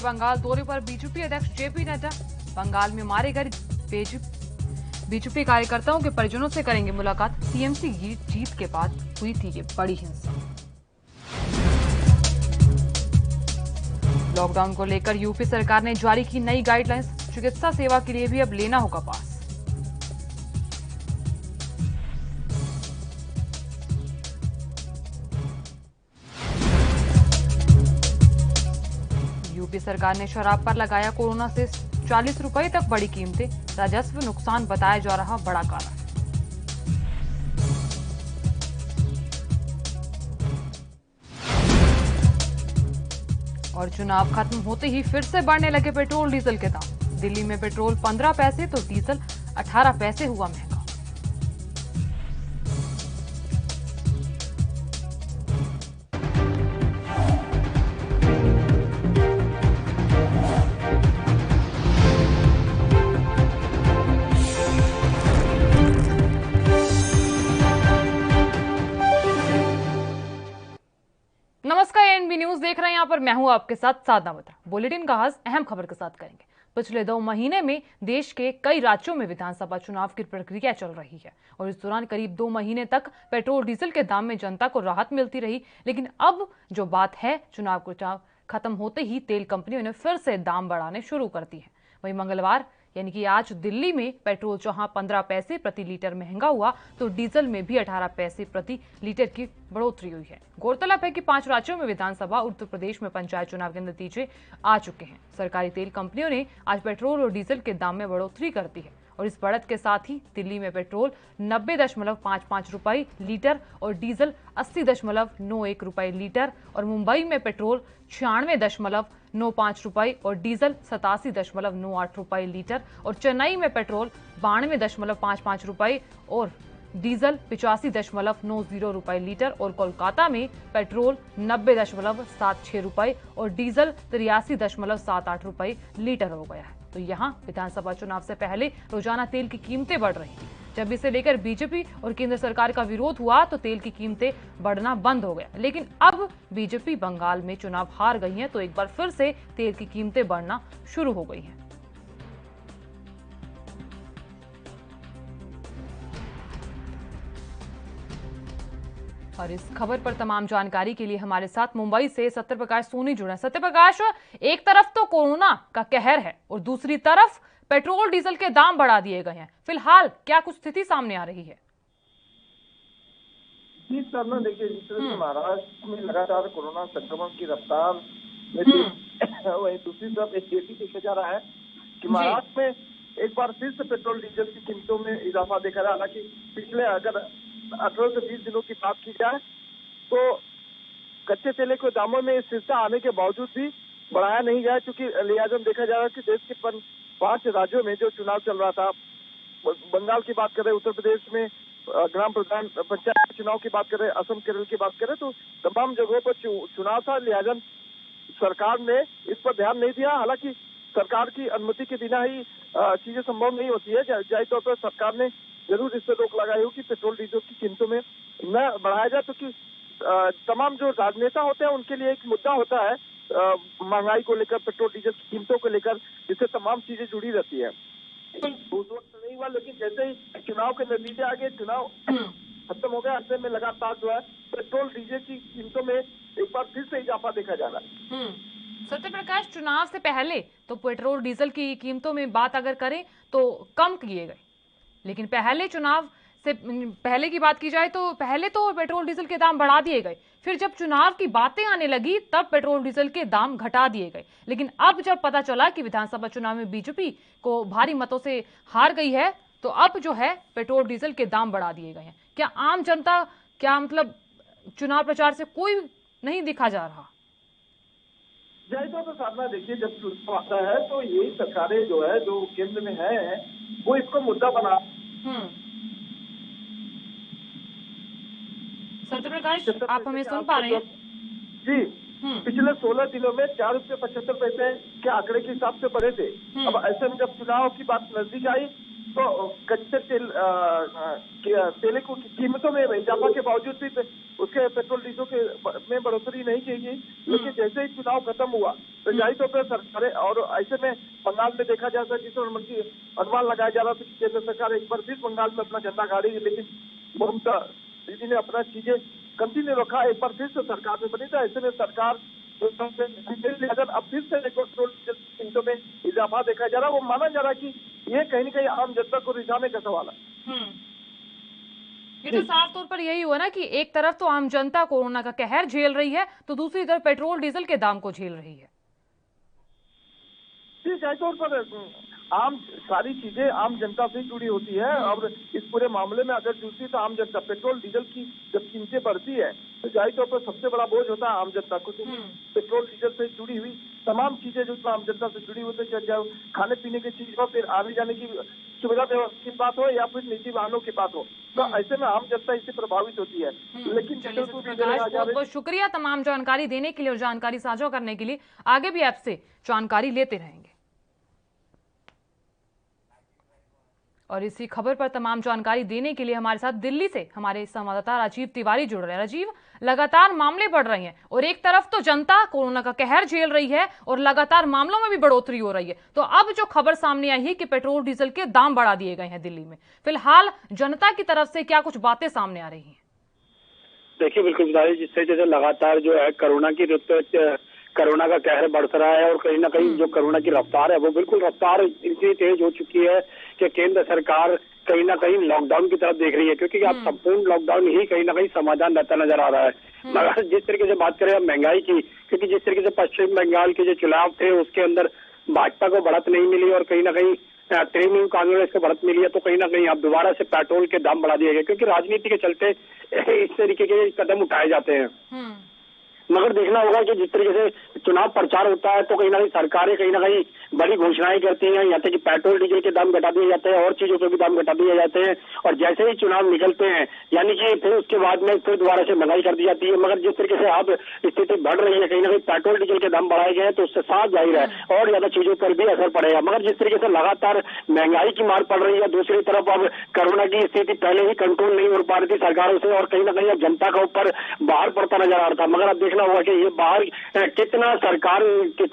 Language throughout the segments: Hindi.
बंगाल दौरे पर बीजेपी अध्यक्ष जेपी नड्डा। बंगाल में मारे गए बीजेपी कार्यकर्ताओं के परिजनों से करेंगे मुलाकात। टीएमसी जीत के बाद हुई थी ये बड़ी हिंसा। लॉकडाउन को लेकर यूपी सरकार ने जारी की नई गाइडलाइंस। चिकित्सा सेवा के लिए भी अब लेना होगा पास। यूपी सरकार ने शराब पर लगाया कोरोना से 40 रुपए तक बड़ी कीमतें। राजस्व नुकसान बताया जा रहा बड़ा कारण। और चुनाव खत्म होते ही फिर से बढ़ने लगे पेट्रोल डीजल के दाम। दिल्ली में पेट्रोल 15 पैसे तो डीजल 18 पैसे हुआ महंगा। नमस्कार, एनबी न्यूज देख रहे हैं। यहाँ पर मैं हूं आपके साथ साधना बत्रा। बुलेटिन का आगाज अहम खबर के साथ करेंगे। पिछले 2 महीने में देश के कई राज्यों में विधानसभा चुनाव की प्रक्रिया चल रही है और इस दौरान करीब 2 महीने तक पेट्रोल डीजल के दाम में जनता को राहत मिलती रही। लेकिन अब जो बात है, चुनाव खत्म होते ही तेल कंपनियों ने फिर से दाम बढ़ाने शुरू कर दिए हैं। वहीं मंगलवार यानी कि आज दिल्ली में पेट्रोल जहां 15 पैसे प्रति लीटर महंगा हुआ तो डीजल में भी 18 पैसे प्रति लीटर की बढ़ोतरी हुई है। गौरतलब है कि 5 राज्यों में विधानसभा, उत्तर प्रदेश में पंचायत चुनाव के नतीजे आ चुके हैं। सरकारी तेल कंपनियों ने आज पेट्रोल और डीजल के दाम में बढ़ोतरी कर दी है और इस बढ़त के साथ ही दिल्ली में पेट्रोल 90.55 रुपए लीटर और डीजल 80.91 रुपए लीटर और मुंबई में पेट्रोल 96.95 रुपए और डीजल 87.98 रुपए लीटर और चेन्नई में पेट्रोल 92.55 रुपए और डीजल 85.90 रुपए लीटर और कोलकाता में पेट्रोल 90.76 रुपए और डीजल 83.78 रुपए लीटर हो गया है। तो यहाँ विधानसभा चुनाव से पहले रोजाना तेल की कीमतें बढ़ रही थी। जब इसे लेकर बीजेपी और केंद्र सरकार का विरोध हुआ तो तेल की कीमतें बढ़ना बंद हो गया। लेकिन अब बीजेपी बंगाल में चुनाव हार गई है तो एक बार फिर से तेल की कीमतें बढ़ना शुरू हो गई हैं। और इस खबर पर तमाम जानकारी के लिए हमारे साथ मुंबई से सत्यप्रकाश सोनी जुड़े हैं। सत्यप्रकाश, एक तरफ तो कोरोना का कहर है और दूसरी तरफ पेट्रोल डीजल के दाम बढ़ा दिए गए हैं। फिलहाल क्या कुछ स्थिति सामने आ रही है? जी सर, देखिए जिस तरह से महाराष्ट्र में लगातार कोरोना संक्रमण की रफ्तार में वही दूसरी तरफ एक स्थिति देखा जा रहा है कि महाराष्ट्र में एक बार फिर से पेट्रोल डीजल की कीमतों में इजाफा देखा रहा। हालांकि पिछले अगर 18 से 20 दिनों की बात की जाए तो कच्चे तेल के दामों में स्थिरता आने के बावजूद भी बढ़ाया नहीं गया, क्योंकि लिहाजन देखा जा रहा है कि देश के 5 राज्यों में जो चुनाव चल रहा था, बंगाल की बात करें, उत्तर प्रदेश में ग्राम प्रधान पंचायत चुनाव की बात करें, असम केरल की बात करें, तो तमाम जगहों पर चुनाव था। लिहाजन सरकार ने इस पर ध्यान नहीं दिया। हालांकि सरकार की अनुमति के बिना ही चीजें संभव नहीं होती है। जाहिर तौर पर सरकार ने जरूर इस पर रोक लगाई हो कि पेट्रोल डीजल की कीमतों में न बढ़ाया जाए, क्योंकि तमाम जो राजनेता होते हैं उनके लिए एक मुद्दा होता है महंगाई को लेकर, पेट्रोल डीजल की कीमतों को लेकर, जिससे तमाम चीजें जुड़ी रहती है। उस वक्त नहीं हुआ, लेकिन जैसे ही चुनाव के नतीजे आ गए, चुनाव खत्म हो गया, ऐसे में लगातार जो है पेट्रोल डीजल की कीमतों में एक बार फिर से इजाफा देखा जा रहा है। सत्यप्रकाश, चुनाव से पहले तो पेट्रोल डीजल की कीमतों में बात अगर करें तो कम किए गए, लेकिन पहले चुनाव से पहले की बात की जाए तो पहले तो पेट्रोल डीजल के दाम बढ़ा दिए गए। फिर जब चुनाव की बातें आने लगी तब पेट्रोल डीजल के दाम घटा दिए गए। लेकिन अब जब पता चला कि विधानसभा चुनाव में बीजेपी को भारी मतों से हार गई है तो अब जो है पेट्रोल डीजल के दाम बढ़ा दिए गए हैं। क्या आम जनता, क्या मतलब चुनाव प्रचार से कोई नहीं दिखा जा रहा? तो साधना, देखिए जब चुनाव आता है तो यही सरकारें जो है, जो केंद्र में है, वो इसको मुद्दा बना। सत्यप्रकाश, आप हमें सुन पा रहे हैं? जी, पिछले 16 दिनों में 4 रुपये 75 पैसे के आंकड़े के हिसाब से बढ़े थे। अब ऐसे में जब चुनाव की बात नजदीक आई तो कच्चे तेल की कीमतों में इजाफा के बावजूद भी उसके पेट्रोल डीजल के में बढ़ोतरी नहीं की गई। लेकिन जैसे ही चुनाव खत्म हुआ तो जाहिर तौर पर सरकारें, और ऐसे में बंगाल में देखा जा सकता है, जिस अनुमान लगाया जा रहा था कि केंद्र सरकार एक बार फिर बंगाल में अपना झंडा गाड़ेगी, लेकिन ममता दीदी ने अपना चीजें कंटिन्यू रखा, एक बार फिर से सरकार में बनी। था ऐसे में सरकार अगर अब फिर से पेट्रोल डीजल की कीमतों में इजाफा देखा जा रहा है, वो माना जा रहा है कि ये कहीं न कहीं आम जनता को रिझाने का सवाल है। ये तो साफ तौर पर यही हुआ ना कि एक तरफ तो आम जनता कोरोना का कहर झेल रही है, तो दूसरी तरफ पेट्रोल डीजल के दाम को झेल रही है। जाहिर तौर पर आम सारी चीजें आम जनता से जुड़ी होती है, और इस पूरे मामले में अगर दूसरी तो आम जनता, पेट्रोल डीजल की जब कीमतें बढ़ती है तो जाहिर तौर पर सबसे बड़ा बोझ होता है आम जनता को, क्योंकि पेट्रोल डीजल से जुड़ी हुई तमाम चीजें जो आम जनता से जुड़ी होती है, चाहे खाने पीने की चीज हो, फिर आने जाने की सुविधा की बात हो, या फिर निजी वाहनों की बात हो, तो ऐसे में आम जनता इससे प्रभावित होती है। लेकिन बहुत बहुत शुक्रिया तमाम जानकारी देने के लिए और जानकारी साझा करने के लिए। आगे भी आपसे जानकारी लेते रहेंगे और इसी खबर पर तमाम जानकारी देने के लिए हमारे साथ दिल्ली से हमारे संवाददाता राजीव तिवारी जुड़ रहे हैं। राजीव, लगातार मामले बढ़ रहे हैं और एक तरफ तो जनता कोरोना का कहर झेल रही है और लगातार मामलों में भी बढ़ोतरी हो रही है, तो अब जो खबर सामने आई है कि पेट्रोल डीजल के दाम बढ़ा दिए गए हैं दिल्ली में, फिलहाल जनता की तरफ से क्या कुछ बातें सामने आ रही हैं? देखिए, बिल्कुल जिससे जैसे लगातार जो है कोरोना का कहर बढ़ रहा है और कहीं ना कहीं जो कोरोना की रफ्तार है वो बिल्कुल रफ्तार इतनी तेज हो चुकी है कि केंद्र सरकार कहीं ना कहीं लॉकडाउन की तरफ देख रही है, क्योंकि अब संपूर्ण लॉकडाउन ही कहीं ना कहीं समाधान रहता नजर आ रहा है। मगर जिस तरीके से बात करें अब महंगाई की, क्योंकि जिस तरीके से पश्चिम बंगाल के जो चुनाव थे उसके अंदर भाजपा को बढ़त नहीं मिली और कहीं ना कहीं तृणमूल कांग्रेस को बढ़त मिली है, तो कहीं ना कहीं अब दोबारा से पेट्रोल के दाम बढ़ा दिए गए, क्योंकि राजनीति के चलते इस तरीके के कदम उठाए जाते हैं। मगर देखना होगा कि जिस तरीके से चुनाव प्रचार होता है तो कहीं ना कहीं सरकारें कहीं ना कहीं बड़ी घोषणाएं करती हैं, यहाँ तक कि पेट्रोल डीजल के दाम घटा दिए जाते हैं और चीजों के भी दाम घटा दिए जाते हैं, और जैसे ही चुनाव निकलते हैं यानी कि फिर उसके बाद में फिर दोबारा से महंगाई कर दी जाती है। मगर जिस तरीके से अब स्थिति बढ़ रही है, कहीं ना कहीं पेट्रोल डीजल के दाम बढ़ाए गए हैं तो उससे साफ जाहिर है और ज्यादा चीजों पर भी असर पड़ेगा। मगर जिस तरीके से लगातार महंगाई की मार पड़ रही है, दूसरी तरफ अब कोरोना की स्थिति पहले ही कंट्रोल नहीं हो पा रही थी सरकारों से और कहीं ना कहीं अब जनता का ऊपर बाहर पड़ता नजर आ रहा था। मगर अब देखना होगा कि ये बाहर कितना सरकार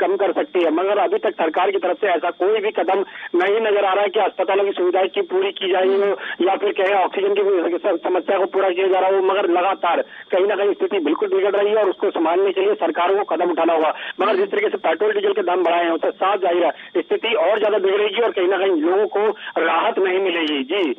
कम कर सकती है, मगर अभी तक सरकार की तरफ से ऐसा कोई भी कदम नहीं नजर आ रहा है कि अस्पतालों की सुविधाएं की पूरी की जाएगी या फिर कहें ऑक्सीजन की समस्या को पूरा किया जा रहा हो। मगर लगातार कहीं ना कहीं स्थिति बिल्कुल बिगड़ रही है और उसको संभालने के लिए सरकारों को कदम उठाना होगा। मगर जिस तरीके से पेट्रोल डीजल के दाम बढ़ाए हैं उससे साफ जाहिर है स्थिति और ज्यादा बिगड़ेगी और कहीं ना कहीं लोगों को राहत नहीं मिलेगी। जी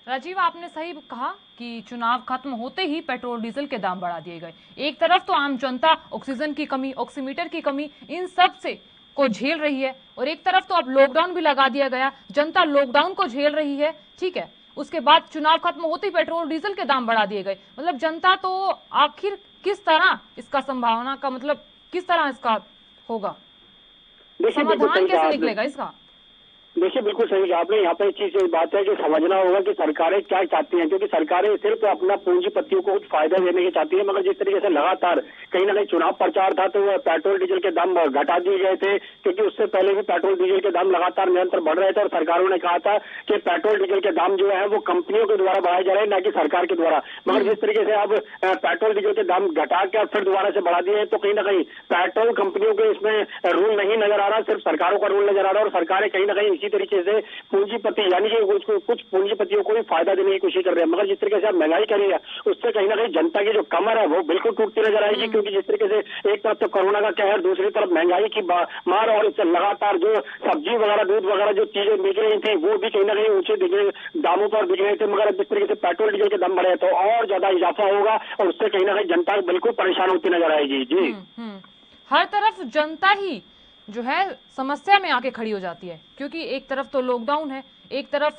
राजीव, आपने सही कहा कि चुनाव खत्म होते ही पेट्रोल डीजल के दाम बढ़ा दिए गए। एक तरफ तो आम जनता ऑक्सीजन की कमी, ऑक्सीमीटर की कमी, इन सब से को झेल रही है और एक तरफ तो अब लॉकडाउन भी लगा दिया गया, जनता लॉकडाउन को झेल रही है। ठीक है, उसके बाद चुनाव खत्म होते ही पेट्रोल डीजल के दाम बढ़ा दिए गए। मतलब जनता तो आखिर किस तरह इसका संभावना का मतलब किस तरह इसका होगा, समाधान कैसे निकलेगा इसका? देखिए, बिल्कुल सही कहा आपने। यहाँ पे एक चीज बात है कि समझना होगा कि सरकारें क्या चाहती हैं, क्योंकि सरकारें सिर्फ अपना पूंजीपतियों को कुछ फायदा देने की चाहती है। मगर जिस तरीके से लगातार कहीं ना कहीं चुनाव प्रचार था तो पेट्रोल डीजल के दाम घटा दिए गए थे, क्योंकि उससे पहले भी पेट्रोल डीजल के दाम लगातार निरंतर बढ़ रहे थे और सरकारों ने कहा था कि पेट्रोल डीजल के दाम जो है वो कंपनियों के द्वारा बढ़ाए जा रहे हैं, न कि सरकार के द्वारा। मगर जिस तरीके से अब पेट्रोल डीजल के दाम घटा के फिर दोबारा से बढ़ा दिए तो कहीं ना कहीं पेट्रोल कंपनियों के इसमें रूल नहीं नजर आ रहा, सिर्फ सरकारों का रूल नजर आ रहा है और सरकारें कहीं ना कहीं इसी तरीके से पूंजीपति यानी कि कुछ पूंजीपतियों को भी फायदा देने की कोशिश कर रहे हैं। मगर जिस तरीके से अब महंगाई करी है उससे कहीं ना कहीं जनता की जो कमर है वो बिल्कुल टूटती नजर आएगी, क्योंकि जिस तरीके से एक तरफ तो कोरोना का कहर, दूसरी तरफ महंगाई की मार और इससे लगातार जो सब्जी वगैरह, दूध वगैरह जो चीजें बिक रही थी वो भी कहीं ना कहीं ऊंचे दामों पर बिक रहे थे। मगर जिस तरीके से पेट्रोल डीजल के दाम बढ़े तो और ज्यादा इजाफा होगा और उससे कहीं ना कहीं जनता बिल्कुल परेशान होती नजर आएगी। जी हर तरफ जनता ही जो है समस्या में आके खड़ी हो जाती है, क्योंकि एक तरफ तो लॉकडाउन है, एक तरफ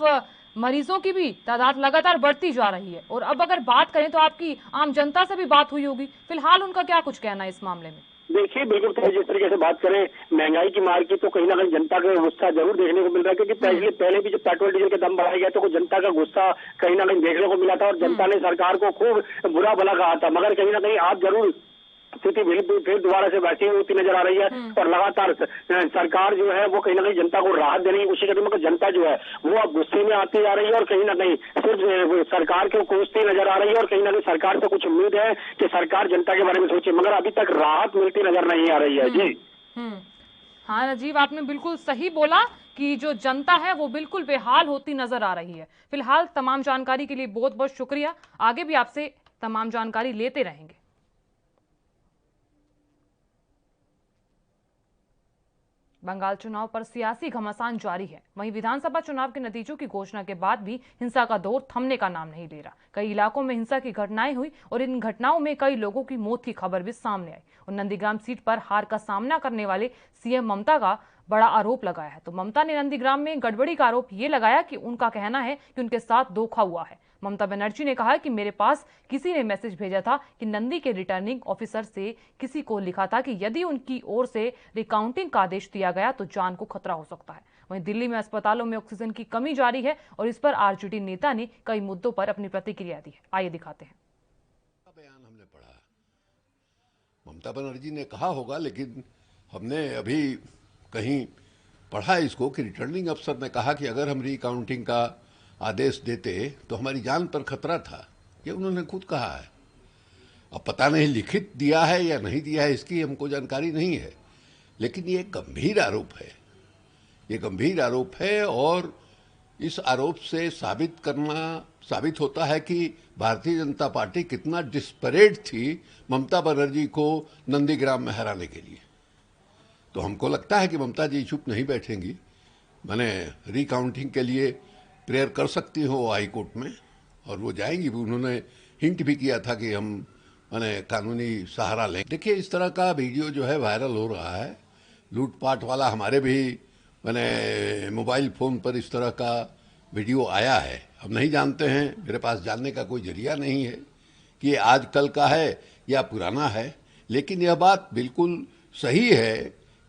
मरीजों की भी तादाद लगातार बढ़ती जा रही है। और अब अगर बात करें तो आपकी आम जनता से भी बात हुई होगी, फिलहाल उनका क्या कुछ कहना है इस मामले में? देखिए, बिल्कुल जिस तरीके से बात करें महंगाई की मार की तो कहीं ना कहीं जनता का गुस्सा जरूर देखने को मिल रहा है, क्योंकि पहले भी जब पेट्रोल डीजल के दाम बढ़ाए गए तो जनता का गुस्सा कहीं ना कहीं देखने को मिला था और जनता ने सरकार को खूब बुरा भला कहा था। मगर कहीं ना कहीं आप जरूर स्थिति फिर दोबारा से वैसी होती नजर आ रही है। और लगातार सरकार जो है वो कहीं ना कहीं जनता को राहत देने की कोशिश कर रही है, मगर जनता जो है वो अब गुस्से में आती जा रही है और कहीं ना कहीं सिर्फ सरकार को कोसती नजर आ रही है। और कहीं ना कहीं सरकार से कुछ उम्मीद है कि सरकार जनता के बारे में सोचे, मगर अभी तक राहत मिलती नजर नहीं आ रही है। जी हाँ राजीव, आपने बिल्कुल सही बोला कि जो जनता है वो बिल्कुल बेहाल होती नजर आ रही है। फिलहाल तमाम जानकारी के लिए बहुत बहुत शुक्रिया। आगे भी आपसे तमाम जानकारी लेते रहेंगे। बंगाल चुनाव पर सियासी घमासान जारी है। वहीं विधानसभा चुनाव के नतीजों की घोषणा के बाद भी हिंसा का दौर थमने का नाम नहीं ले रहा। कई इलाकों में हिंसा की घटनाएं हुई और इन घटनाओं में कई लोगों की मौत की खबर भी सामने आई। और नंदीग्राम सीट पर हार का सामना करने वाले सीएम ममता का बड़ा आरोप लगाया है। तो ममता ने नंदीग्राम में गड़बड़ी का आरोप ये लगाया कि उनका कहना है कि उनके साथ धोखा हुआ है। ममता बनर्जी ने कहा कि मेरे पास किसी ने मैसेज भेजा था कि नंदी के रिटर्निंग ऑफिसर से किसी को लिखा था कि यदि उनकी ओर से रिकाउंटिंग का आदेश दिया गया तो जान को खतरा हो सकता है। वहीं दिल्ली में अस्पतालों में ऑक्सीजन की कमी जारी है और इस पर आरजेडी नेता ने कई मुद्दों पर अपनी प्रतिक्रिया दी है। आइए दिखाते हैं। बयान हमने पढ़ा, ममता बनर्जी ने कहा होगा, लेकिन हमने अभी कहीं पढ़ा इसको कि रिटर्निंग अफसर ने कहा कि अगर हम रिकाउंटिंग का आदेश देते तो हमारी जान पर खतरा था। ये उन्होंने खुद कहा है। अब पता नहीं लिखित दिया है या नहीं दिया है, इसकी हमको जानकारी नहीं है, लेकिन ये गंभीर आरोप है। ये गंभीर आरोप है और इस आरोप से साबित होता है कि भारतीय जनता पार्टी कितना डिस्परेट थी ममता बनर्जी को नंदीग्राम में हराने के लिए। तो हमको लगता है कि ममता जी चुप नहीं बैठेंगी। मैंने रिकाउंटिंग के लिए प्रेयर कर सकती हो हाई कोर्ट में और वो जाएंगी भी। उन्होंने हिंट भी किया था कि हम कानूनी सहारा लें। देखिए, इस तरह का वीडियो जो है वायरल हो रहा है, लूटपाट वाला। हमारे भी मोबाइल फ़ोन पर इस तरह का वीडियो आया है। हम नहीं जानते हैं, मेरे पास जानने का कोई जरिया नहीं है कि ये आज कल का है या पुराना है, लेकिन यह बात बिल्कुल सही है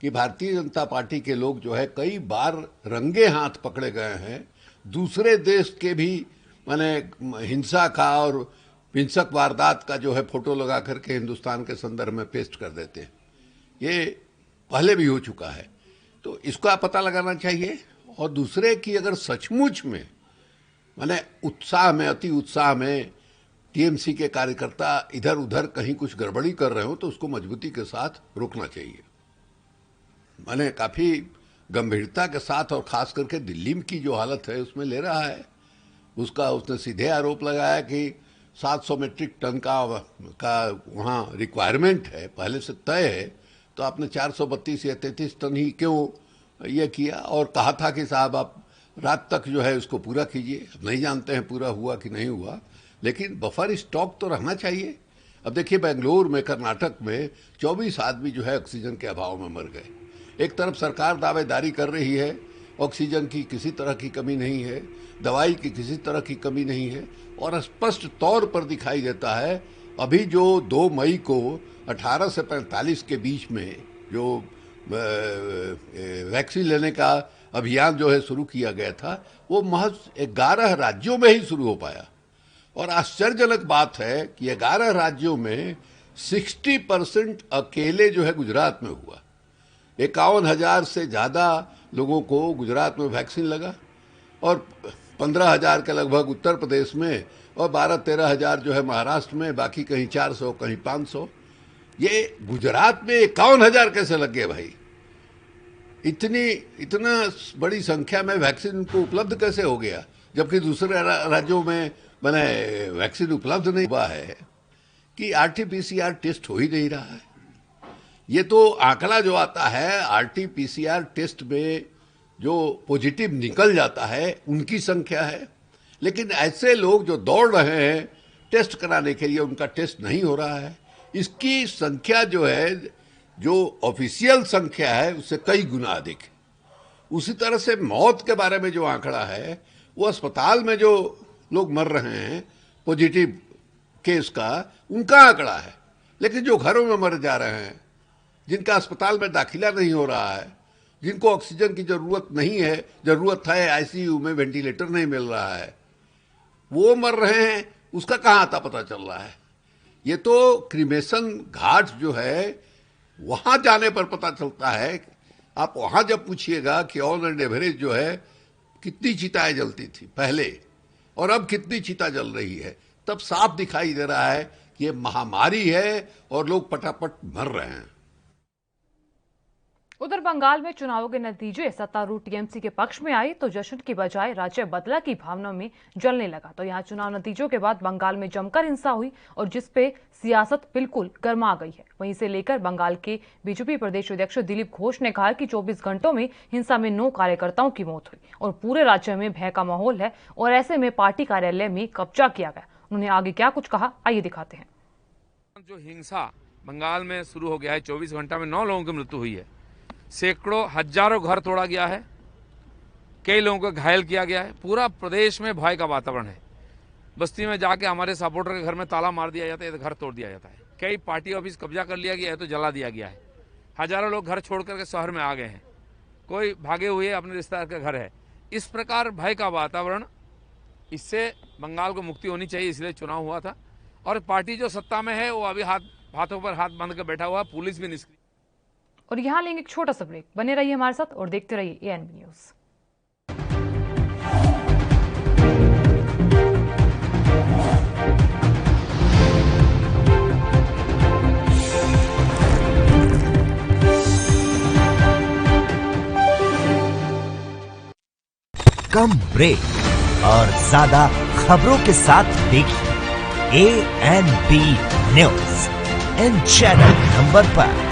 कि भारतीय जनता पार्टी के लोग जो है कई बार रंगे हाथ पकड़े गए हैं। दूसरे देश के भी हिंसा का और हिंसक वारदात का जो है फोटो लगा करके हिंदुस्तान के संदर्भ में पेस्ट कर देते हैं। ये पहले भी हो चुका है, तो इसका पता लगाना चाहिए। और दूसरे की अगर सचमुच में उत्साह में, अति उत्साह में टीएमसी के कार्यकर्ता इधर उधर कहीं कुछ गड़बड़ी कर रहे हो तो उसको मजबूती के साथ रोकना चाहिए। काफ़ी गंभीरता के साथ, और खास करके दिल्ली की जो हालत है उसमें ले रहा है। उसने सीधे आरोप लगाया कि 700 मेट्रिक टन का वहाँ रिक्वायरमेंट है, पहले से तय है, तो आपने 432 या 33 टन ही क्यों ये किया। और कहा था कि साहब आप रात तक जो है उसको पूरा कीजिए। अब नहीं जानते हैं पूरा हुआ कि नहीं हुआ, लेकिन बफर स्टॉक तो रहना चाहिए। अब देखिए, बेंगलोर में, कर्नाटक में 24 आदमी जो है ऑक्सीजन के अभाव में मर गए। एक तरफ सरकार दावेदारी कर रही है ऑक्सीजन की किसी तरह की कमी नहीं है, दवाई की किसी तरह की कमी नहीं है, और स्पष्ट तौर पर दिखाई देता है अभी जो 2 मई को 18 से 45 के बीच में जो वैक्सीन लेने का अभियान जो है शुरू किया गया था, वो महज 11 राज्यों में ही शुरू हो पाया। और आश्चर्यजनक बात है कि 11 राज्यों में 60% अकेले जो है गुजरात में हुआ। 51,000 से ज़्यादा लोगों को गुजरात में वैक्सीन लगा और 15,000 के लगभग उत्तर प्रदेश में और 12-13 हज़ार जो है महाराष्ट्र में, बाकी कहीं 400 कहीं 500। ये गुजरात में 51,000 कैसे लग गए भाई? इतना बड़ी संख्या में वैक्सीन को उपलब्ध कैसे हो गया, जबकि दूसरे राज्यों में वैक्सीन उपलब्ध नहीं हुआ है कि आरटी-पीसीआर टेस्ट हो ही नहीं रहा है। ये तो आंकड़ा जो आता है आरटी-पीसीआर टेस्ट में जो पॉजिटिव निकल जाता है उनकी संख्या है, लेकिन ऐसे लोग जो दौड़ रहे हैं टेस्ट कराने के लिए, उनका टेस्ट नहीं हो रहा है। इसकी संख्या जो है, जो ऑफिशियल संख्या है उससे कई गुना अधिक है। उसी तरह से मौत के बारे में जो आंकड़ा है, वो अस्पताल में जो लोग मर रहे हैं पॉजिटिव केस का, उनका आंकड़ा है, लेकिन जो घरों में मर जा रहे हैं, जिनका अस्पताल में दाखिला नहीं हो रहा है, जिनको ऑक्सीजन की जरूरत नहीं है, जरूरत है आईसीयू में, वेंटिलेटर नहीं मिल रहा है, वो मर रहे हैं, उसका कहाँ आता पता चल रहा है। ये तो क्रिमेशन घाट जो है वहां जाने पर पता चलता है। आप वहां जब पूछिएगा कि ऑन एंड एवरेज जो है कितनी चिताएं जलती थी पहले और अब कितनी चिता जल रही है, तब साफ दिखाई दे रहा है कि ये महामारी है और लोग पटापट मर रहे हैं। उधर बंगाल में चुनावों के नतीजे सत्तारूढ़ टीएमसी के पक्ष में आए तो जश्न की बजाय राज्य बदला की भावना में जलने लगा। तो यहाँ चुनाव नतीजों के बाद बंगाल में जमकर हिंसा हुई और जिसपे सियासत बिल्कुल गर्मा गई है। वहीं से लेकर बंगाल के बीजेपी प्रदेश अध्यक्ष दिलीप घोष ने कहा कि 24 घंटों में हिंसा में 9 कार्यकर्ताओं की मौत हुई और पूरे राज्य में भय का माहौल है और ऐसे में पार्टी कार्यालय में कब्जा किया गया। उन्होंने आगे क्या कुछ कहा, आइए दिखाते हैं। जो हिंसा बंगाल में शुरू हो गया है, 24 घंटा में 9 लोगों की मृत्यु हुई है, सैकड़ों हजारों घर तोड़ा गया है, कई लोगों को घायल किया गया है। पूरा प्रदेश में भय का वातावरण है। बस्ती में जाके हमारे सपोर्टर के घर में ताला मार दिया जाता है, तो घर तोड़ दिया जाता है। कई पार्टी ऑफिस कब्जा कर लिया गया है, तो जला दिया गया है। हजारों लोग घर छोड़ करके शहर में आ गए हैं, कोई भागे हुए अपने रिश्तेदार के घर है। इस प्रकार भय का वातावरण, इससे बंगाल को मुक्ति होनी चाहिए, इसलिए चुनाव हुआ था। और पार्टी जो सत्ता में है वो अभी हाथों पर हाथ बांध कर बैठा हुआ है, पुलिस भी निष्क्रिय। और यहाँ लेंगे एक छोटा सा ब्रेक। बने रहिए हमारे साथ और देखते रहिए एएनबी न्यूज। कम ब्रेक और ज्यादा खबरों के साथ देखिए ANB news in channel number पर।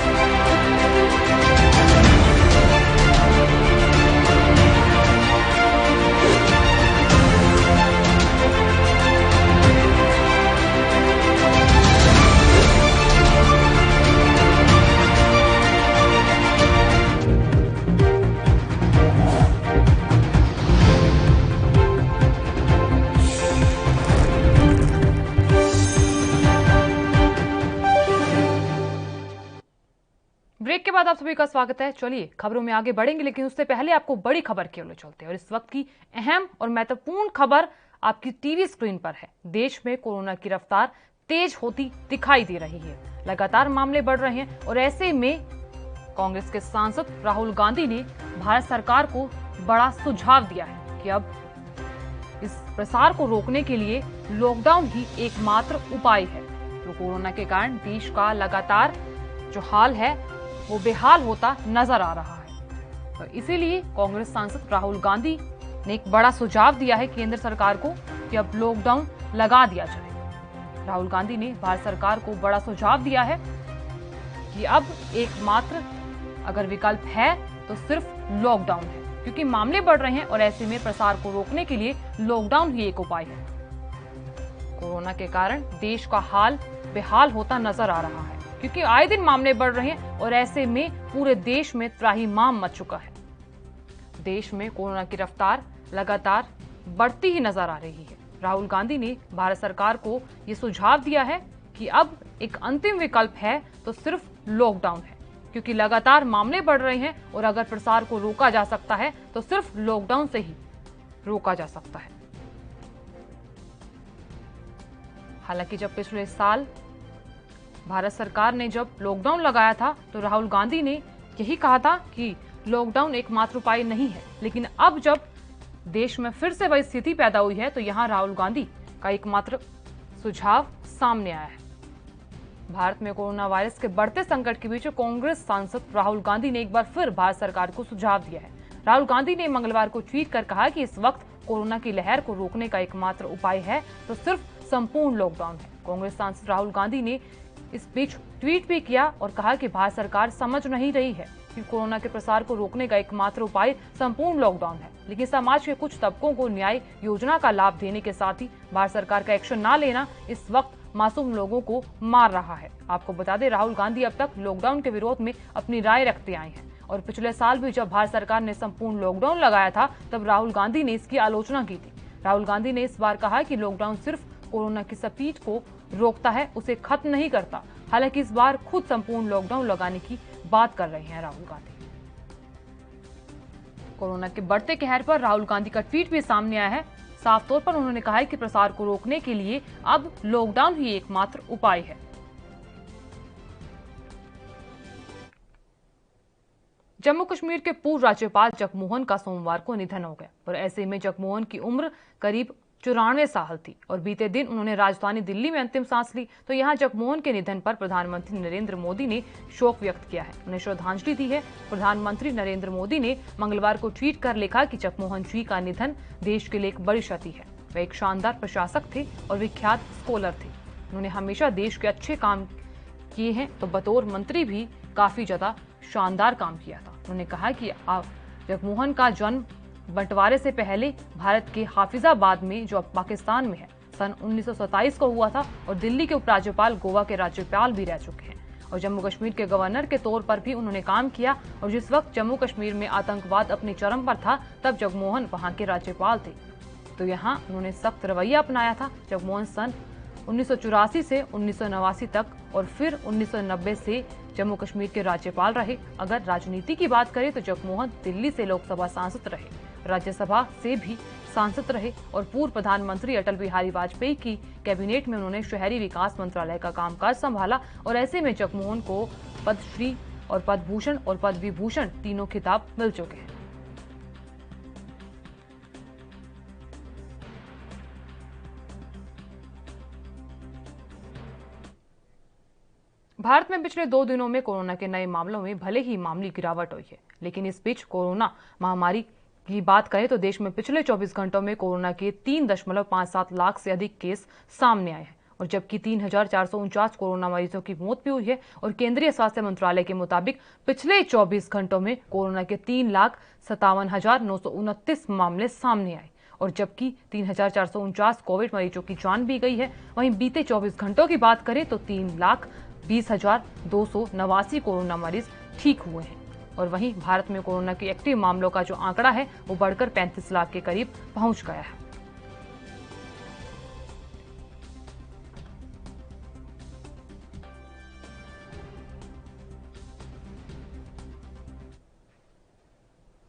ब्रेक के बाद आप सभी का स्वागत है। चलिए खबरों में आगे बढ़ेंगे, लेकिन उससे पहले आपको बड़ी खबर की ओर चलते हैं। और इस वक्त की अहम और महत्वपूर्ण खबर आपकी टीवी स्क्रीन पर है। देश में कोरोना की रफ्तार तेज होती दिखाई दे रही है। लगातार मामले बढ़ रहे हैं और ऐसे में कांग्रेस के सांसद राहुल गांधी ने भारत सरकार को बड़ा सुझाव दिया है कि अब इस प्रसार को रोकने के लिए लॉकडाउन ही एकमात्र उपाय है। तो कोरोना के कारण देश का लगातार जो हाल है वो बेहाल होता नजर आ रहा है। तो इसीलिए कांग्रेस सांसद राहुल गांधी ने एक बड़ा सुझाव दिया है केंद्र सरकार को कि अब लॉकडाउन लगा दिया जाए। राहुल गांधी ने भारत सरकार को बड़ा सुझाव दिया है कि अब एकमात्र अगर विकल्प है तो सिर्फ लॉकडाउन है, क्योंकि मामले बढ़ रहे हैं और ऐसे में प्रसार को रोकने के लिए लॉकडाउन ही एक उपाय है। कोरोना के कारण देश का हाल बेहाल होता नजर आ रहा है, क्योंकि आए दिन मामले बढ़ रहे हैं और ऐसे में पूरे देश में त्राहिमाम मच चुका है। देश में कोरोना की रफ्तार लगातार बढ़ती ही नजर आ रही है। राहुल गांधी ने भारत सरकार को ये सुझाव दिया है कि अब एक अंतिम विकल्प है तो सिर्फ लॉकडाउन है, क्योंकि लगातार मामले बढ़ रहे हैं और अगर प्रसार को रोका जा सकता है तो सिर्फ लॉकडाउन से ही रोका जा सकता है। हालांकि जब पिछले साल भारत सरकार ने जब लॉकडाउन लगाया था तो राहुल गांधी ने यही कहा था कि लॉकडाउन एकमात्र उपाय नहीं है, लेकिन अब जब देश में फिर से वही स्थिति पैदा हुई है तो यहां राहुल गांधी का एकमात्र सुझाव सामने आया है। भारत में कोरोना वायरस के बढ़ते संकट के बीच कांग्रेस सांसद राहुल गांधी ने एक बार फिर भारत सरकार को सुझाव दिया है। राहुल गांधी ने मंगलवार को ट्वीट कर कहा कि इस वक्त कोरोना की लहर को रोकने का एकमात्र उपाय है तो सिर्फ संपूर्ण लॉकडाउन है। कांग्रेस सांसद राहुल गांधी ने इस बीच ट्वीट भी किया और कहा कि भारत सरकार समझ नहीं रही है कि कोरोना के प्रसार को रोकने का एकमात्र उपाय संपूर्ण लॉकडाउन है, लेकिन समाज के कुछ तबकों को न्याय योजना का लाभ देने के साथ ही भारत सरकार का एक्शन न लेना इस वक्त मासूम लोगों को मार रहा है। आपको बता दें, राहुल गांधी अब तक लॉकडाउन के विरोध में अपनी राय रखते आए हैं और पिछले साल भी जब भारत सरकार ने संपूर्ण लॉकडाउन लगाया था तब राहुल गांधी ने इसकी आलोचना की थी। राहुल गांधी ने इस बार कहा कि लॉकडाउन सिर्फ कोरोना की स्पीड को रोकता है, उसे खत्म नहीं करता। हालांकि इस बार खुद संपूर्ण लॉकडाउन लगाने की बात कर रहे हैं राहुल गांधी। कोरोना के बढ़ते कहर पर राहुल गांधी का ट्वीट भी सामने आया है। साफ तौर पर उन्होंने कहा है कि प्रसार को रोकने के लिए अब लॉकडाउन ही एकमात्र उपाय है। जम्मू कश्मीर के पूर्व राज्यपाल जगमोहन का सोमवार को निधन हो गया और ऐसे में जगमोहन की उम्र करीब 94 साल थी और बीते दिन उन्होंने राजधानी दिल्ली में अंतिम सांस ली। तो यहां जगमोहन के निधन पर प्रधानमंत्री नरेंद्र मोदी ने शोक व्यक्त किया है, उन्हें श्रद्धांजलि दी है। प्रधानमंत्री नरेंद्र मोदी ने मंगलवार को ट्वीट कर लिखा कि जगमोहन जी का निधन देश के लिए एक बड़ी क्षति है। वे एक शानदार प्रशासक थे और विख्यात स्कॉलर थे। उन्होंने हमेशा देश के अच्छे काम किए हैं, तो बतौर मंत्री भी काफी ज्यादा शानदार काम किया था। उन्होंने कहा कि जगमोहन का जन्म बंटवारे से पहले भारत के हाफिजाबाद में, जो अब पाकिस्तान में है, सन 1927 को हुआ था और दिल्ली के उपराज्यपाल, गोवा के राज्यपाल भी रह चुके हैं और जम्मू कश्मीर के गवर्नर के तौर पर भी उन्होंने काम किया। और जिस वक्त जम्मू कश्मीर में आतंकवाद अपने चरम पर था, तब जगमोहन वहां के राज्यपाल थे। तो यहाँ उन्होंने सख्त रवैया अपनाया था। जगमोहन सन 1984 से 1989 तक और फिर 1990 से जम्मू कश्मीर के राज्यपाल रहे। अगर राजनीति की बात करें तो जगमोहन दिल्ली से लोकसभा सांसद रहे, राज्यसभा से भी सांसद रहे और पूर्व प्रधानमंत्री अटल बिहारी वाजपेयी की कैबिनेट में उन्होंने शहरी विकास मंत्रालय का कामकाज संभाला। और ऐसे में जगमोहन को पद्मश्री और पद्म भूषण और पद्म विभूषण तीनों खिताब मिल चुके हैं। भारत में पिछले 2 दिनों में कोरोना के नए मामलों में भले ही मामूली गिरावट हुई है, लेकिन इस बीच कोरोना महामारी की बात करें तो देश में पिछले 24 घंटों में कोरोना के 3.57 लाख से अधिक केस सामने आए हैं और जबकि 3,449 कोरोना मरीजों की मौत भी हुई है। और केंद्रीय स्वास्थ्य मंत्रालय के मुताबिक पिछले 24 घंटों में कोरोना के 3,57,929 मामले सामने आए और जबकि 3,449 कोविड मरीजों की जान भी गई है। वहीं बीते 24 घंटों की बात करें तो 3,20,289 कोरोना मरीज ठीक हुए हैं। और वहीं भारत में कोरोना के एक्टिव मामलों का जो आंकड़ा है वो बढ़कर 35 लाख के करीब पहुंच गया है।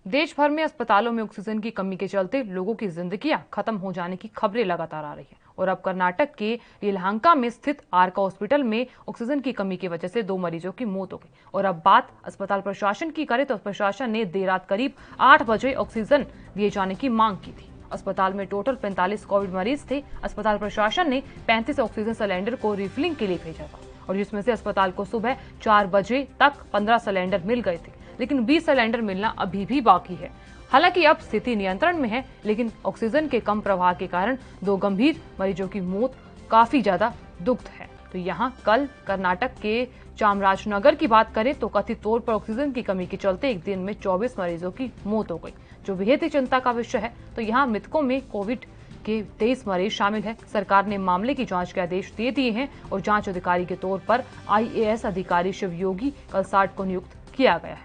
देश भर में अस्पतालों में ऑक्सीजन की कमी के चलते लोगों की जिंदगियां खत्म हो जाने की खबरें लगातार आ रही हैं और अब कर्नाटक के यलहंका में स्थित आरका हॉस्पिटल में ऑक्सीजन की कमी की वजह से 2 मरीजों की मौत हो गई। और अब बात अस्पताल प्रशासन की करें तो प्रशासन ने देर रात करीब 8 बजे ऑक्सीजन दिए जाने की मांग की थी। अस्पताल में टोटल 45 कोविड मरीज थे। अस्पताल प्रशासन ने 35 ऑक्सीजन सिलेंडर को रिफिलिंग के लिए भेजा था और जिसमें से अस्पताल को सुबह 4 बजे तक 15 सिलेंडर मिल गए थे, लेकिन 20 सिलेंडर मिलना अभी भी बाकी है। हालांकि अब स्थिति नियंत्रण में है, लेकिन ऑक्सीजन के कम प्रवाह के कारण 2 गंभीर मरीजों की मौत काफी ज्यादा दुखद है। तो यहाँ कल कर्नाटक के चामराजनगर की बात करें तो कथित तौर पर ऑक्सीजन की कमी के चलते एक दिन में 24 मरीजों की मौत हो गई, जो बेहद ही चिंता का विषय है। तो यहाँ मृतकों में कोविड के 23 मरीज शामिल है। सरकार ने मामले की जांच के आदेश दे दिए हैं और जांच अधिकारी के तौर पर IAS अधिकारी शिवयोगी कलसाट को नियुक्त किया गया है।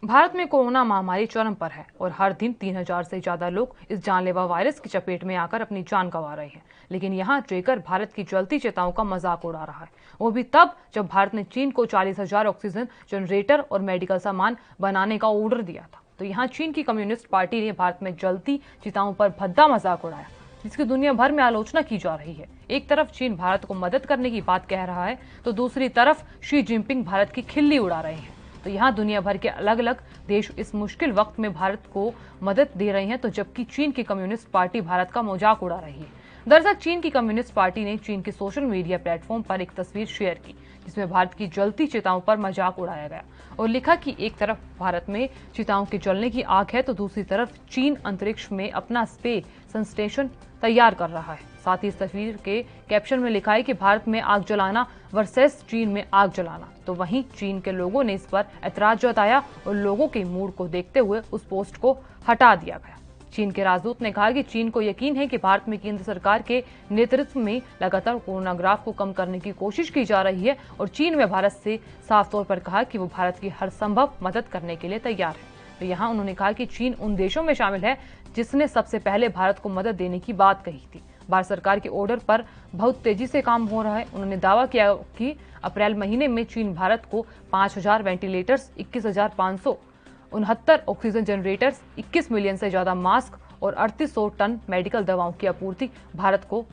भारत में कोरोना महामारी चरम पर है और हर दिन 3,000 से ज्यादा लोग इस जानलेवा वायरस की चपेट में आकर अपनी जान गंवा रहे हैं। लेकिन यहाँ ट्रेकर भारत की जलती चिताओं का मजाक उड़ा रहा है, वो भी तब जब भारत ने चीन को 40,000 ऑक्सीजन जनरेटर और मेडिकल सामान बनाने का ऑर्डर दिया था। तो यहाँ चीन की कम्युनिस्ट पार्टी ने भारत में जलती चिताओं पर भद्दा मजाक उड़ाया, जिसकी दुनिया भर में आलोचना की जा रही है। एक तरफ चीन भारत को मदद करने की बात कह रहा है तो दूसरी तरफ शी जिनपिंग भारत की खिल्ली उड़ा रहे हैं। तो यहाँ दुनिया भर के अलग अलग देश इस मुश्किल वक्त में भारत को मदद दे रहे हैं, तो जबकि चीन की कम्युनिस्ट पार्टी भारत का मजाक उड़ा रही है। दरअसल चीन की कम्युनिस्ट पार्टी ने चीन के सोशल मीडिया प्लेटफॉर्म पर एक तस्वीर शेयर की जिसमें भारत की जलती चिताओं पर मजाक उड़ाया गया और लिखा कि एक तरफ भारत में चिताओं के जलने की आग है तो दूसरी तरफ चीन अंतरिक्ष में अपना स्पेस स्टेशन तैयार कर रहा है। साथ ही इस तस्वीर के कैप्शन में लिखा है कि भारत में आग जलाना वर्सेस चीन में आग जलाना। तो वहीं चीन के लोगों ने इस पर ऐतराज जताया और लोगों के मूड को देखते हुए उस पोस्ट को हटा दिया गया। चीन के राजदूत ने कहा कि चीन को यकीन है कि भारत में केंद्र सरकार के नेतृत्व में लगातार कोरोना ग्राफ को कम करने की कोशिश की जा रही है और चीन में भारत से साफ तौर पर कहा कि वो भारत की हर संभव मदद करने के लिए तैयार है। तो यहाँ उन्होंने कहा कि चीन उन देशों में शामिल है जिसने सबसे पहले भारत को मदद देने की बात कही थी। भारत सरकार के ऑर्डर पर बहुत तेजी से काम हो रहा है। उन्होंने दावा किया कि अप्रैल महीने में चीन भारत को 5,000 वेंटिलेटर्स, 21,569 ऑक्सीजन जनरेटर्स, 21 मिलियन से ज्यादा मास्क और 3800 टन मेडिकल दवाओं की आपूर्ति भारत को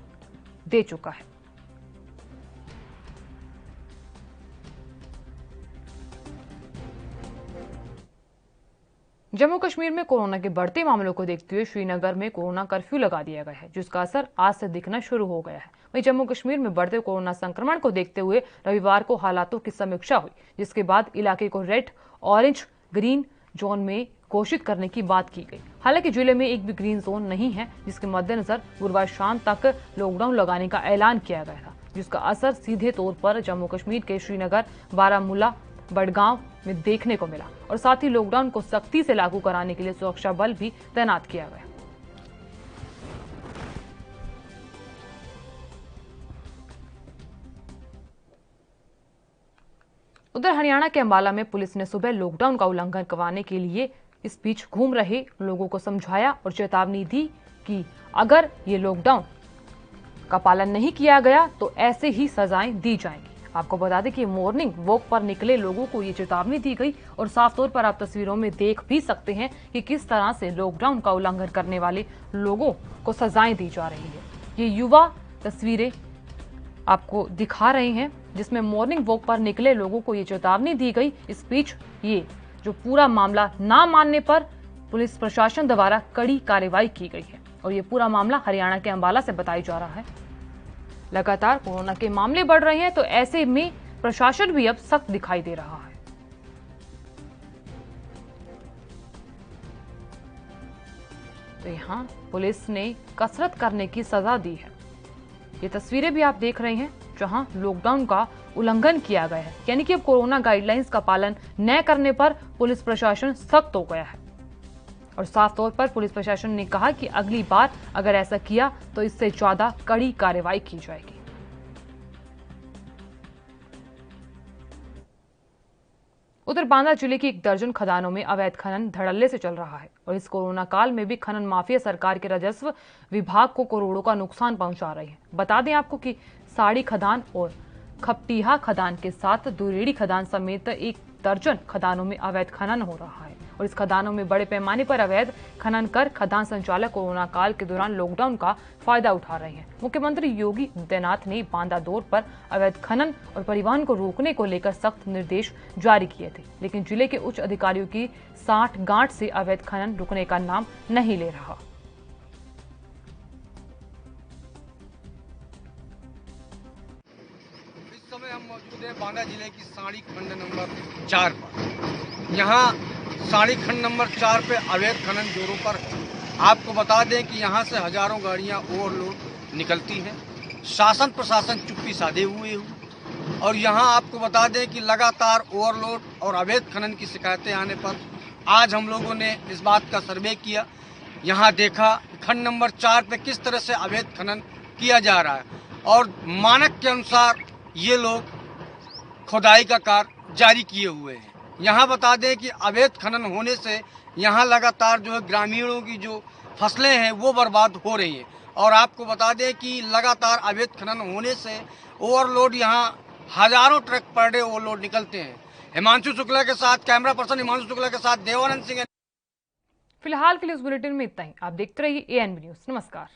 दे चुका है। जम्मू कश्मीर में कोरोना के बढ़ते मामलों को देखते हुए श्रीनगर में कोरोना कर्फ्यू लगा दिया गया है, जिसका असर आज से दिखना शुरू हो गया है। वहीं जम्मू कश्मीर में बढ़ते कोरोना संक्रमण को देखते हुए रविवार को हालातों की समीक्षा हुई, जिसके बाद इलाके को रेड, ऑरेंज, ग्रीन जोन में घोषित करने की बात की गई। हालांकि जिले में एक भी ग्रीन जोन नहीं है, जिसके मद्देनजर गुरुवार शाम तक लॉकडाउन लगाने का ऐलान किया गया था, जिसका असर सीधे तौर पर जम्मू कश्मीर के श्रीनगर, बारामूला, बड़गांव में देखने को मिला और साथ ही लॉकडाउन को सख्ती से लागू कराने के लिए सुरक्षा बल भी तैनात किया गया। उधर हरियाणा के अंबाला में पुलिस ने सुबह लॉकडाउन का उल्लंघन करवाने के लिए इस बीच घूम रहे लोगों को समझाया और चेतावनी दी कि अगर ये लॉकडाउन का पालन नहीं किया गया तो ऐसे ही सजाएं दी जाएंगी। आपको बता दें कि मॉर्निंग वॉक पर निकले लोगों को ये चेतावनी दी गई और साफ तौर पर आप तस्वीरों में देख भी सकते हैं कि किस तरह से लॉकडाउन का उल्लंघन करने वाले लोगों को सजाएं दी जा रही है। ये युवा तस्वीरें आपको दिखा रहे हैं, जिसमें मॉर्निंग वॉक पर निकले लोगों को ये चेतावनी दी गई। इस बीच ये जो पूरा मामला ना मानने पर पुलिस प्रशासन द्वारा कड़ी कार्रवाई की गई है और ये पूरा मामला हरियाणा के अंबाला से बताया जा रहा है। लगातार कोरोना के मामले बढ़ रहे हैं, तो ऐसे में प्रशासन भी अब सख्त दिखाई दे रहा है। तो यहां पुलिस ने कसरत करने की सजा दी है। ये तस्वीरें भी आप देख रहे हैं जहां लॉकडाउन का उल्लंघन किया गया है, यानी कि अब कोरोना गाइडलाइंस का पालन न करने पर पुलिस प्रशासन सख्त हो गया है और साफ तौर पर पुलिस प्रशासन ने कहा कि अगली बार अगर ऐसा किया तो इससे ज्यादा कड़ी कार्रवाई की जाएगी। उधर बांदा जिले की 1 दर्जन खदानों में अवैध खनन धड़ल्ले से चल रहा है और इस कोरोना काल में भी खनन माफिया सरकार के राजस्व विभाग को करोड़ों का नुकसान पहुंचा रही है। बता दें आपको कि साड़ी खदान और खपटीहा खदान के साथ दुरेड़ी खदान समेत 1 दर्जन खदानों में अवैध खनन हो रहा है और इस खदानों में बड़े पैमाने पर अवैध खनन कर खदान संचालक कोरोना काल के दौरान लॉकडाउन का फायदा उठा रहे हैं। मुख्यमंत्री योगी आदित्यनाथ ने बांदा दौर पर अवैध खनन और परिवहन को रोकने को लेकर सख्त निर्देश जारी किए थे, लेकिन जिले के उच्च अधिकारियों की 60 गांठ से अवैध खनन रुकने का नाम नहीं ले रहा। इस समय हम मौजूद हैं बांदा जिले की साड़ी खंड नंबर 4 पर। यहाँ साड़ी खंड नंबर 4 पे अवैध खनन जोरों पर है। आपको बता दें कि यहाँ से हजारों गाड़ियाँ ओवरलोड निकलती हैं। शासन प्रशासन चुप्पी साधे हुए हो और यहाँ आपको बता दें कि लगातार ओवरलोड और अवैध खनन की शिकायतें आने पर आज हम लोगों ने इस बात का सर्वे किया। यहाँ देखा खंड नंबर 4 पे किस तरह से अवैध खनन किया जा रहा है और मानक के अनुसार ये लोग खुदाई का कार्य जारी किए हुए हैं। यहाँ बता दें कि अवैध खनन होने से यहाँ लगातार जो है ग्रामीणों की जो फसलें हैं वो बर्बाद हो रही हैं और आपको बता दें कि लगातार अवैध खनन होने से ओवरलोड यहाँ हजारों ट्रक पर डे ओवरलोड निकलते हैं। हिमांशु शुक्ला के साथ कैमरा पर्सन हिमांशु शुक्ला के साथ देवानंद सिंह। फिलहाल के लिए इस बुलेटिन में इतना ही। आप देखते रहिए ANB न्यूज। नमस्कार।